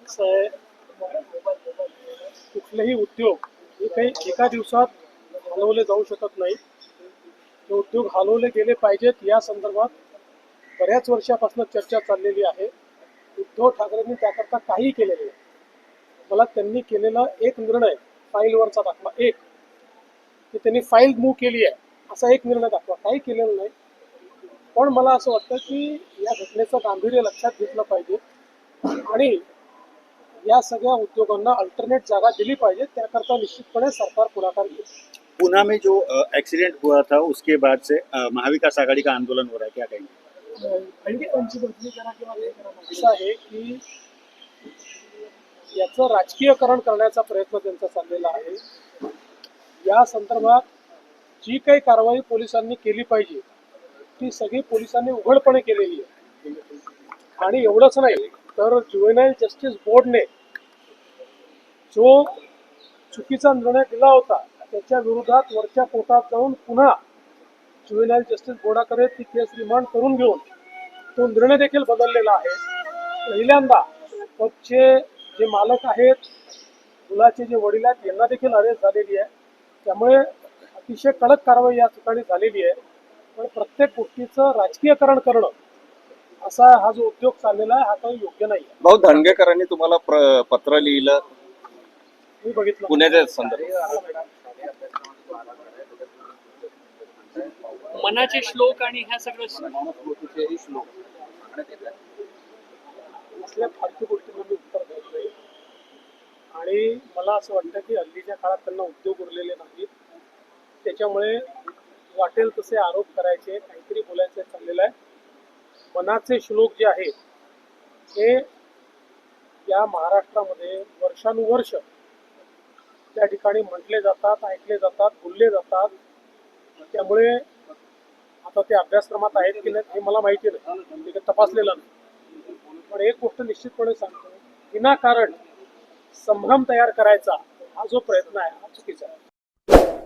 कसं आहे, कुठलेही उद्योग हे काही एका दिवसात हलवले जाऊ शकत नाही. ते उद्योग हलवले गेले पाहिजेत या संदर्भात बऱ्याच वर्षापासून चर्चा चाललेली आहे. उद्धव ठाकरेंनी त्याकरता काही केलेलं नाही. मला त्यांनी केलेला एक निर्णय फाईलवरचा दाखवा, एक की त्यांनी फाईल मूव्ह केली आहे असा एक निर्णय दाखवा, काही केलेलं नाही. पण मला असं वाटतं की या घटनेचं गांभीर्य लक्षात घेतलं पाहिजे आणि या सगळ्या उद्योगांना अल्टरनेट जागा दिली पाहिजे. त्याकरता निश्चितपणे सरकार पुढाकार घेईल. पुणे में जो एक्सीडेंट हुआ था उसके बाद से महाविकास आघाड़ी का आंदोलन हो रहा है, क्या कहेंगे? असं आहे की याचं राजकीयकरण करण्याचा प्रयत्न त्यांचा चाललेला आहे. या संदर्भात जी काही कारवाई पोलिसांनी केली पाहिजे ती सगळी पोलिसांनी उघडपणे केलेली आहे. आणि एवढंच नाही तर ज्युव्हेनाईल जस्टिस बोर्डने जो चुकीचा निर्णय दिला होता त्याच्या विरोधात वरच्या कोर्टात जाऊन पुन्हा ज्युव्हेनाईल जस्टिस बोर्डाकडे ती केस रिमांड करून घेऊन तो निर्णय देखील बदललेला आहे. पहिल्यांदा पबचे जे मालक आहेत, मुलाचे जे वडील आहेत, यांना देखील अरेस्ट झालेली आहे. त्यामुळे अतिशय कडक कारवाई या ठिकाणी झालेली आहे. पण प्रत्येक गोष्टीचं राजकीयकरण करणं असा हा जो उद्योग चाललेला आहे हा काही योग्य नाही आहे. भाऊ धनगेकरांनी तुम्हाला पत्र लिहिलं मी बघितलं पुण्याच्या संदर्भात. मनाचे श्लोक आणि ह्या सगळं असल्या फालतू गोष्टींना मी उत्तर देत नाही. आणि मला असं वाटतं की हल्लीच्या काळात त्यांना उद्योग उरलेले नाहीत. त्याच्यामुळे वाटेल तसे आरोप करायचे, काहीतरी बोलायचं चाललेलं आहे. मनाचे श्लोक जे आहेत हे या महाराष्ट्रामध्ये वर्षानुवर्ष त्या ठिकाणी म्हटले जातात, ऐकले जातात, बोलले जातात. त्यामुळे आता ते अभ्यासक्रमात आहेत की नाही हे मला माहिती नाही, ते तपासलेलं नाही. पण एक गोष्ट निश्चितपणे सांगतो, विनाकारण संभ्रम तयार करायचा हा जो प्रयत्न आहे हा चुकीचा आहे.